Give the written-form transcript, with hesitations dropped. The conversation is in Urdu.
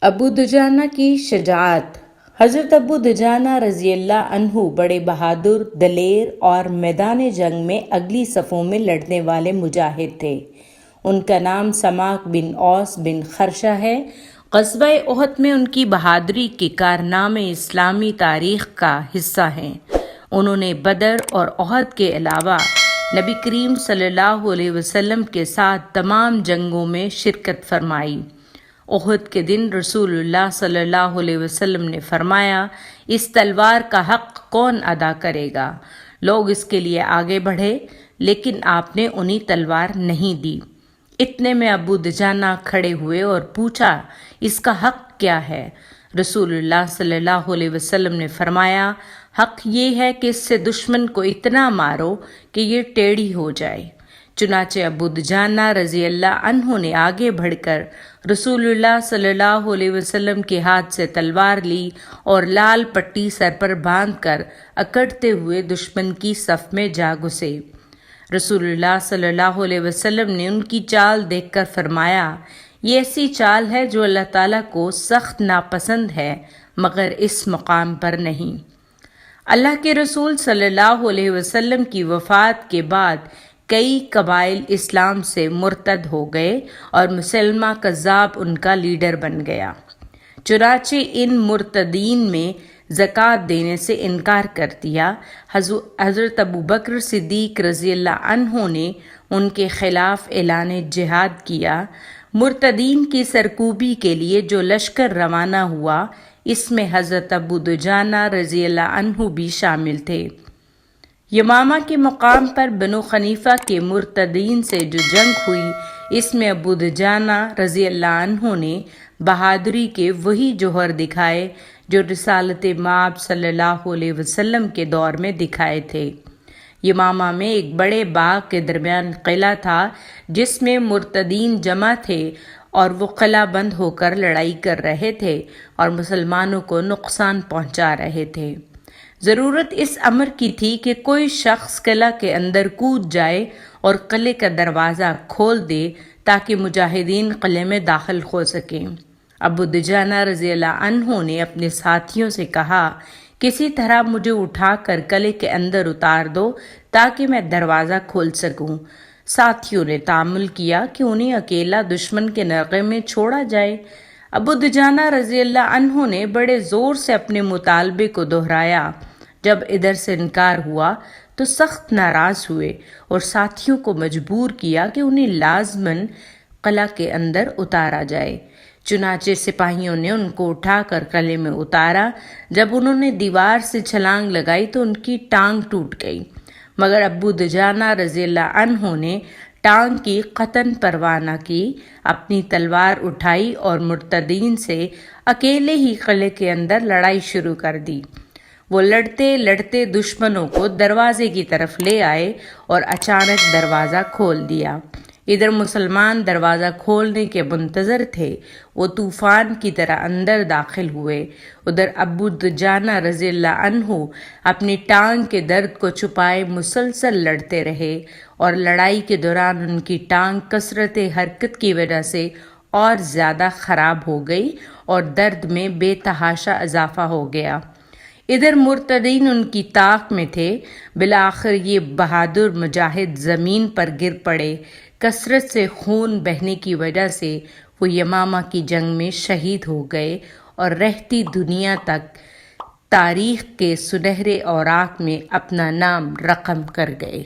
ابو دجانہ کی شجاعت۔ حضرت ابو دجانہ رضی اللہ عنہ بڑے بہادر، دلیر اور میدان جنگ میں اگلی صفوں میں لڑنے والے مجاہد تھے۔ ان کا نام سماک بن اوس بن خرشہ ہے۔ غزوہ احد میں ان کی بہادری کے کارنامے اسلامی تاریخ کا حصہ ہیں۔ انہوں نے بدر اور احد کے علاوہ نبی کریم صلی اللہ علیہ وسلم کے ساتھ تمام جنگوں میں شرکت فرمائی۔ احد کے دن رسول اللہ صلی اللہ علیہ وسلم نے فرمایا، اس تلوار کا حق کون ادا کرے گا؟ لوگ اس کے لیے آگے بڑھے، لیکن آپ نے انہیں تلوار نہیں دی۔ اتنے میں ابو دجانہ کھڑے ہوئے اور پوچھا، اس کا حق کیا ہے؟ رسول اللہ صلی اللہ علیہ وسلم نے فرمایا، حق یہ ہے کہ اس سے دشمن کو اتنا مارو کہ یہ ٹیڑھی ہو جائے۔ چنانچہ ابو دجانہ رضی اللہ عنہ نے آگے بڑھ کر رسول اللہ صلی اللہ علیہ وسلم کے ہاتھ سے تلوار لی اور لال پٹی سر پر باندھ کر اکڑتے ہوئے دشمن کی صف میں جا گھسے۔ رسول اللہ صلی اللہ علیہ وسلم نے ان کی چال دیکھ کر فرمایا، یہ ایسی چال ہے جو اللہ تعالیٰ کو سخت ناپسند ہے، مگر اس مقام پر نہیں۔ اللہ کے رسول صلی اللہ علیہ وسلم کی وفات کے بعد کئی قبائل اسلام سے مرتد ہو گئے اور مسلمہ کذاب ان کا لیڈر بن گیا۔ چنانچہ ان مرتدین میں زکوٰۃ دینے سے انکار کر دیا۔ حضرت ابو بکر صدیق رضی اللہ عنہ نے ان کے خلاف اعلان جہاد کیا۔ مرتدین کی سرکوبی کے لیے جو لشکر روانہ ہوا، اس میں حضرت ابو دجانہ رضی اللہ عنہ بھی شامل تھے۔ یمامہ کے مقام پر بنو حنیفہ کے مرتدین سے جو جنگ ہوئی، اس میں ابو دجانہ رضی اللہ عنہ نے بہادری کے وہی جوہر دکھائے جو رسالت مآب صلی اللہ علیہ وسلم کے دور میں دکھائے تھے۔ یمامہ میں ایک بڑے باغ کے درمیان قلعہ تھا جس میں مرتدین جمع تھے اور وہ قلعہ بند ہو کر لڑائی کر رہے تھے اور مسلمانوں کو نقصان پہنچا رہے تھے۔ ضرورت اس امر کی تھی کہ کوئی شخص قلعہ کے اندر کود جائے اور قلعے کا دروازہ کھول دے تاکہ مجاہدین قلعے میں داخل ہو سکیں۔ ابو دجانہ رضی اللہ عنہ نے اپنے ساتھیوں سے کہا، کسی طرح مجھے اٹھا کر قلعے کے اندر اتار دو تاکہ میں دروازہ کھول سکوں۔ ساتھیوں نے تحمل کیا کہ انہیں اکیلا دشمن کے نرغے میں چھوڑا جائے۔ ابو دجانہ رضی اللہ عنہ نے بڑے زور سے اپنے مطالبے کو دہرایا۔ جب ادھر سے انکار ہوا تو سخت ناراض ہوئے اور ساتھیوں کو مجبور کیا کہ انہیں لازماً قلعہ کے اندر اتارا جائے۔ چنانچہ سپاہیوں نے ان کو اٹھا کر قلعے میں اتارا۔ جب انہوں نے دیوار سے چھلانگ لگائی تو ان کی ٹانگ ٹوٹ گئی، مگر ابو دجانہ رضی اللہ عنہ نے ٹانگ کی قطعاً پرواہ نہ کی، اپنی تلوار اٹھائی اور مرتدین سے اکیلے ہی قلعے کے اندر لڑائی شروع کر دی۔ وہ لڑتے لڑتے دشمنوں کو دروازے کی طرف لے آئے اور اچانک دروازہ کھول دیا۔ ادھر مسلمان دروازہ کھولنے کے منتظر تھے، وہ طوفان کی طرح اندر داخل ہوئے۔ ادھر ابو دجانہ رضی اللہ عنہ اپنی ٹانگ کے درد کو چھپائے مسلسل لڑتے رہے اور لڑائی کے دوران ان کی ٹانگ کثرت حرکت کی وجہ سے اور زیادہ خراب ہو گئی اور درد میں بے تحاشا اضافہ ہو گیا۔ ادھر مرتدین ان کی طاق میں تھے۔ بالآخر یہ بہادر مجاہد زمین پر گر پڑے۔ کثرت سے خون بہنے کی وجہ سے وہ یمامہ کی جنگ میں شہید ہو گئے اور رہتی دنیا تک تاریخ کے سنہرے اوراق میں اپنا نام رقم کر گئے۔